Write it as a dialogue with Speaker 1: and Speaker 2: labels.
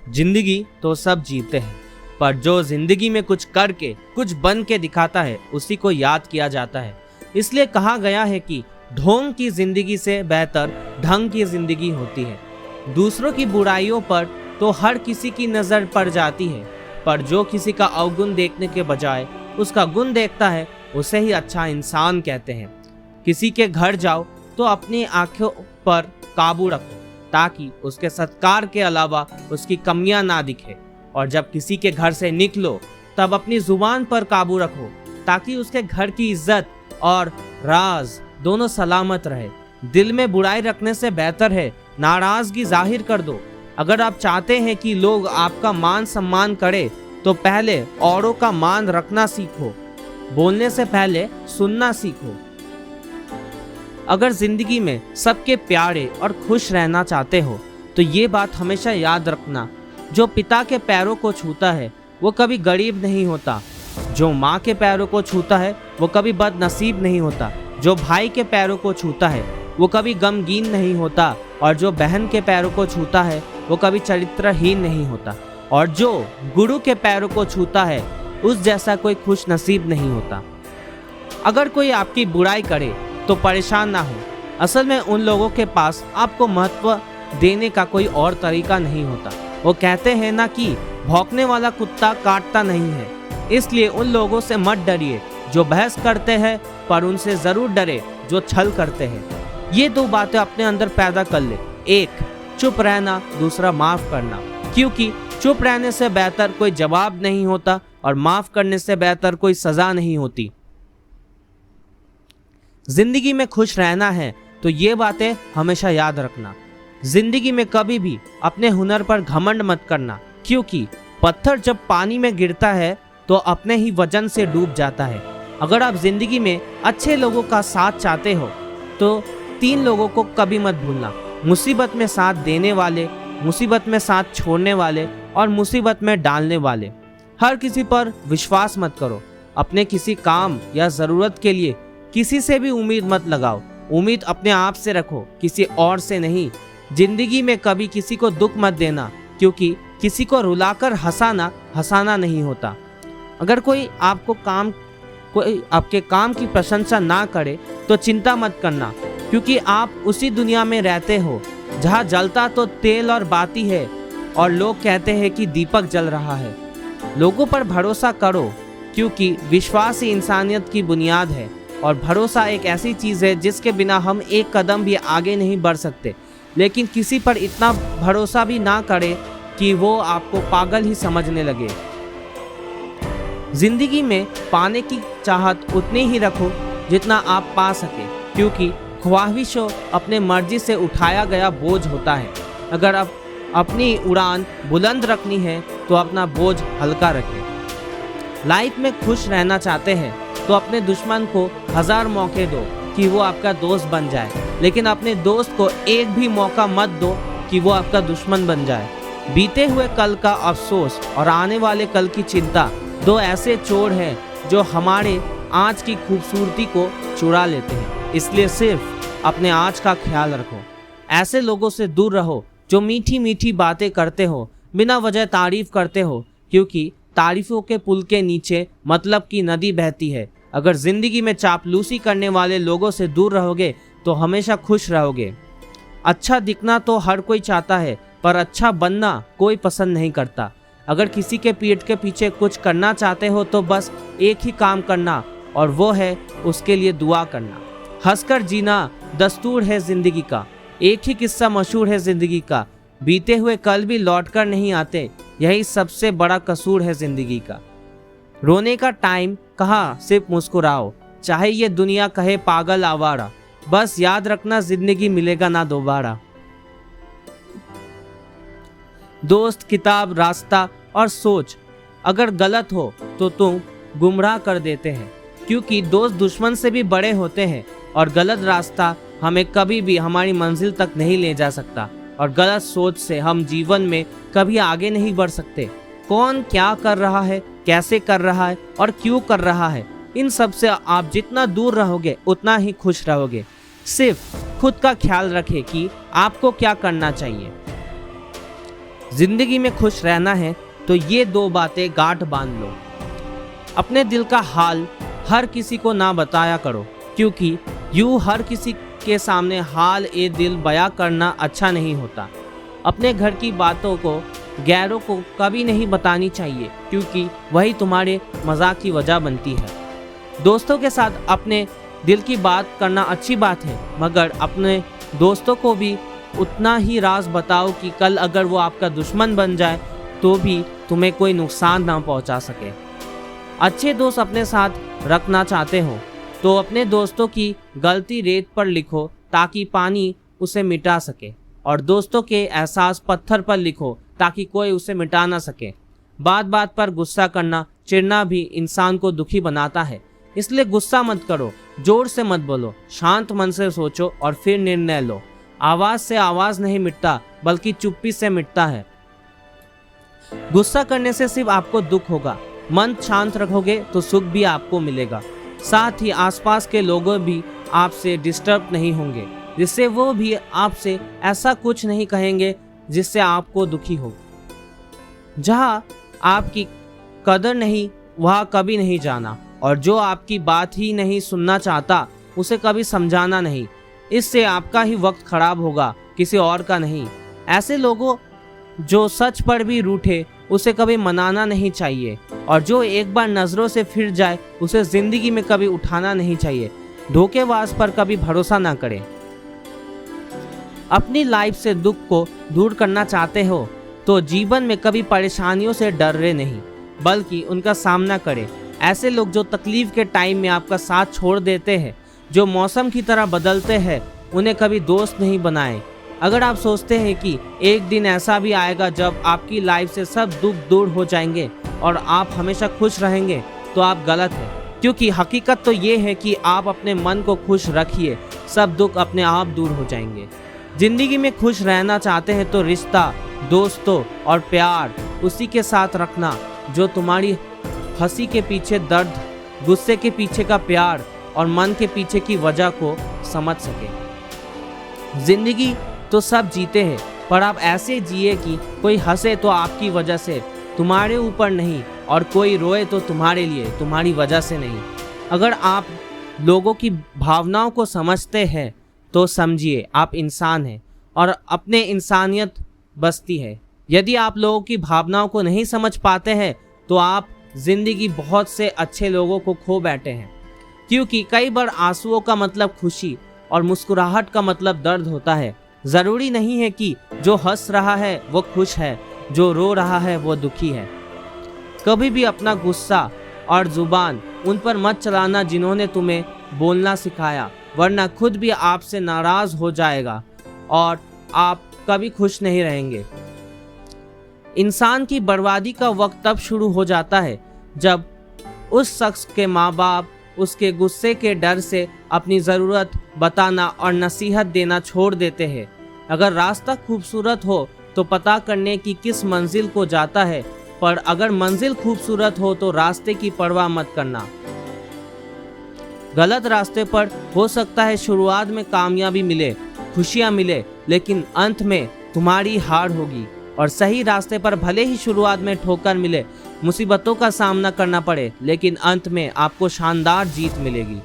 Speaker 1: जिंदगी तो सब जीते हैं, पर जो जिंदगी में कुछ करके कुछ बन के दिखाता है उसी को याद किया जाता है। इसलिए कहा गया है कि ढोंग की जिंदगी से बेहतर ढंग की जिंदगी होती है। दूसरों की बुराइयों पर तो हर किसी की नज़र पड़ जाती है, पर जो किसी का अवगुण देखने के बजाय उसका गुण देखता है उसे ही अच्छा इंसान कहते हैं। किसी के घर जाओ तो अपनी आंखों पर काबू रखो ताकि उसके सत्कार के अलावा उसकी कमियां ना दिखे, और जब किसी के घर से निकलो तब अपनी जुबान पर काबू रखो ताकि उसके घर की इज्जत और राज दोनों सलामत रहे। दिल में बुराई रखने से बेहतर है नाराजगी जाहिर कर दो। अगर आप चाहते हैं कि लोग आपका मान सम्मान करें तो पहले औरों का मान रखना सीखो, बोलने से पहले सुनना सीखो। अगर जिंदगी में सबके प्यारे और खुश रहना चाहते हो तो ये बात हमेशा याद रखना, जो पिता के पैरों को छूता है वो कभी गरीब नहीं होता, जो माँ के पैरों को छूता है वो कभी बदनसीब नहीं होता, जो भाई के पैरों को छूता है वो कभी गमगीन नहीं होता, और जो बहन के पैरों को छूता है वो कभी चरित्रहीन नहीं होता, और जो गुरु के पैरों को छूता है उस जैसा कोई खुश नसीब नहीं होता। अगर कोई आपकी बुराई करे तो परेशान ना हो, असल में उन लोगों के पास आपको महत्व देने का कोई और तरीका नहीं होता। वो कहते हैं ना कि भौंकने वाला कुत्ता काटता नहीं है, इसलिए उन लोगों से मत डरिए जो बहस करते हैं, पर उनसे जरूर डरे जो छल करते हैं। ये दो बातें अपने अंदर पैदा कर ले, एक चुप रहना, दूसरा माफ करना, क्योंकि चुप रहने से बेहतर कोई जवाब नहीं होता और माफ करने से बेहतर कोई सजा नहीं होती। जिंदगी में खुश रहना है तो ये बातें हमेशा याद रखना। जिंदगी में कभी भी अपने हुनर पर घमंड मत करना, क्योंकि पत्थर जब पानी में गिरता है तो अपने ही वजन से डूब जाता है। अगर आप जिंदगी में अच्छे लोगों का साथ चाहते हो तो 3 लोगों को कभी मत भूलना, मुसीबत में साथ देने वाले, मुसीबत में साथ छोड़ने वाले और मुसीबत में डालने वाले। हर किसी पर विश्वास मत करो। अपने किसी काम या ज़रूरत के लिए किसी से भी उम्मीद मत लगाओ। उम्मीद अपने आप से रखो, किसी और से नहीं। जिंदगी में कभी किसी को दुख मत देना, क्योंकि किसी को रुलाकर हंसाना नहीं होता। अगर कोई आपके काम की प्रशंसा ना करे तो चिंता मत करना, क्योंकि आप उसी दुनिया में रहते हो जहाँ जलता तो तेल और बाती है और लोग कहते हैं कि दीपक जल रहा है। लोगों पर भरोसा करो, क्योंकि विश्वास ही इंसानियत की बुनियाद है, और भरोसा एक ऐसी चीज़ है जिसके बिना हम एक कदम भी आगे नहीं बढ़ सकते। लेकिन किसी पर इतना भरोसा भी ना करें कि वो आपको पागल ही समझने लगे। जिंदगी में पाने की चाहत उतनी ही रखो जितना आप पा सके, क्योंकि ख्वाहिशों अपने मर्जी से उठाया गया बोझ होता है। अगर आप अपनी उड़ान बुलंद रखनी है तो अपना बोझ हल्का रखें। लाइफ में खुश रहना चाहते हैं तो अपने दुश्मन को 1000 मौके दो कि वो आपका दोस्त बन जाए, लेकिन अपने दोस्त को एक भी मौका मत दो कि वो आपका दुश्मन बन जाए। बीते हुए कल का अफसोस और आने वाले कल की चिंता 2 ऐसे चोर हैं जो हमारे आज की खूबसूरती को चुरा लेते हैं। इसलिए सिर्फ अपने आज का ख्याल रखो। ऐसे लोगों से दूर रहो जो मीठी मीठी बातें करते हो, बिना वजह तारीफ करते हो, क्योंकि तारीफों के पुल के नीचे मतलब की नदी बहती है। अगर जिंदगी में चापलूसी करने वाले लोगों से दूर रहोगे तो हमेशा खुश रहोगे। अच्छा दिखना तो हर कोई चाहता है, पर अच्छा बनना कोई पसंद नहीं करता। अगर किसी के पीठ के पीछे कुछ करना चाहते हो तो बस एक ही काम करना, और वो है उसके लिए दुआ करना। हंसकर जीना दस्तूर है जिंदगी का। एक ही किस्सा मशहूर है जिंदगी का, बीते हुए कल भी लौटकर नहीं आते, यही सबसे बड़ा कसूर है जिंदगी का। रोने का टाइम कहाँ, सिर्फ मुस्कुराओ, चाहे ये दुनिया कहे पागल आवारा, बस याद रखना जिंदगी मिलेगा ना दोबारा। दोस्त, किताब, रास्ता और सोच अगर गलत हो तो तुम गुमराह कर देते हैं, क्योंकि दोस्त दुश्मन से भी बड़े होते हैं, और गलत रास्ता हमें कभी भी हमारी मंजिल तक नहीं ले जा सकता, और गलत सोच से हम जीवन में कभी आगे नहीं बढ़ सकते। कौन क्या कर रहा है, कैसे कर रहा है और क्यों कर रहा है, इन सब से आप जितना दूर रहोगे उतना ही खुश रहोगे। सिर्फ खुद का ख्याल रखें कि आपको क्या करना चाहिए। जिंदगी में खुश रहना है तो ये 2 बातें गांठ बांध लो। अपने दिल का हाल हर किसी को ना बताया करो, क्योंकि यूं हर किसी के सामने हाल ए दिल बयां करना अच्छा नहीं होता। अपने घर की बातों को गैरों को कभी नहीं बतानी चाहिए, क्योंकि वही तुम्हारे मजाक की वजह बनती है। दोस्तों के साथ अपने दिल की बात करना अच्छी बात है, मगर अपने दोस्तों को भी उतना ही राज बताओ कि कल अगर वो आपका दुश्मन बन जाए तो भी तुम्हें कोई नुकसान ना पहुंचा सके। अच्छे दोस्त अपने साथ रखना चाहते हो तो अपने दोस्तों की गलती रेत पर लिखो ताकि पानी उसे मिटा सके, और दोस्तों के एहसास पत्थर पर लिखो ताकि कोई उसे मिटा ना सके। बात बात पर गुस्सा करना, चिढ़ना भी इंसान को दुखी बनाता है, इसलिए गुस्सा मत करो, जोर से मत बोलो, शांत मन से सोचो और फिर निर्णय लो। आवाज से आवाज नहीं मिटता, बल्कि चुप्पी से मिटता है। गुस्सा करने से सिर्फ आपको दुख होगा, मन शांत रखोगे तो सुख भी आपको मिलेगा। साथ ही आसपास के लोग भी आपसे डिस्टर्ब नहीं होंगे, जिससे वो भी आपसे ऐसा कुछ नहीं कहेंगे जिससे आपको दुखी हो। जहाँ आपकी कदर नहीं वहाँ कभी नहीं जाना, और जो आपकी बात ही नहीं सुनना चाहता उसे कभी समझाना नहीं। इससे आपका ही वक्त खराब होगा, किसी और का नहीं। ऐसे लोगों जो सच पर भी रूठे उसे कभी मनाना नहीं चाहिए, और जो एक बार नजरों से फिर जाए उसे जिंदगी में कभी उठाना नहीं चाहिए। धोखेबाज पर कभी भरोसा ना करें। अपनी लाइफ से दुख को दूर करना चाहते हो तो जीवन में कभी परेशानियों से डरे नहीं, बल्कि उनका सामना करें। ऐसे लोग जो तकलीफ के टाइम में आपका साथ छोड़ देते हैं, जो मौसम की तरह बदलते हैं, उन्हें कभी दोस्त नहीं बनाएं। अगर आप सोचते हैं कि एक दिन ऐसा भी आएगा जब आपकी लाइफ से सब दुख दूर हो जाएंगे और आप हमेशा खुश रहेंगे, तो आप गलत हैं। क्योंकि हकीकत तो ये है कि आप अपने मन को खुश रखिए, सब दुख अपने आप दूर हो जाएंगे। जिंदगी में खुश रहना चाहते हैं तो रिश्ता, दोस्तों और प्यार उसी के साथ रखना जो तुम्हारी हंसी के पीछे दर्द, गुस्से के पीछे का प्यार और मन के पीछे की वजह को समझ सके। जिंदगी तो सब जीते हैं, पर आप ऐसे जिए कि कोई हंसे तो आपकी वजह से, तुम्हारे ऊपर नहीं, और कोई रोए तो तुम्हारे लिए, तुम्हारी वजह से नहीं। अगर आप लोगों की भावनाओं को समझते हैं तो समझिए आप इंसान हैं और अपने इंसानियत बसती है। यदि आप लोगों की भावनाओं को नहीं समझ पाते हैं तो आप जिंदगी बहुत से अच्छे लोगों को खो बैठे हैं, क्योंकि कई बार आंसुओं का मतलब खुशी और मुस्कुराहट का मतलब दर्द होता है। जरूरी नहीं है कि जो हंस रहा है वो खुश है, जो रो रहा है वो दुखी है। कभी भी अपना गुस्सा और जुबान उन पर मत चलाना जिन्होंने तुम्हें बोलना सिखाया, वरना खुद भी आपसे नाराज हो जाएगा और आप कभी खुश नहीं रहेंगे। इंसान की बर्बादी का वक्त तब शुरू हो जाता है जब उस शख्स के माँ बाप उसके गुस्से के डर से अपनी ज़रूरत बताना और नसीहत देना छोड़ देते हैं। अगर रास्ता खूबसूरत हो तो पता करने की किस मंजिल को जाता है, पर अगर मंजिल खूबसूरत हो तो रास्ते की परवाह मत करना। गलत रास्ते पर हो सकता है शुरुआत में कामयाबी मिले, खुशियां मिले, लेकिन अंत में तुम्हारी हार होगी। और सही रास्ते पर भले ही शुरुआत में ठोकर मिले, मुसीबतों का सामना करना पड़े, लेकिन अंत में आपको शानदार जीत मिलेगी।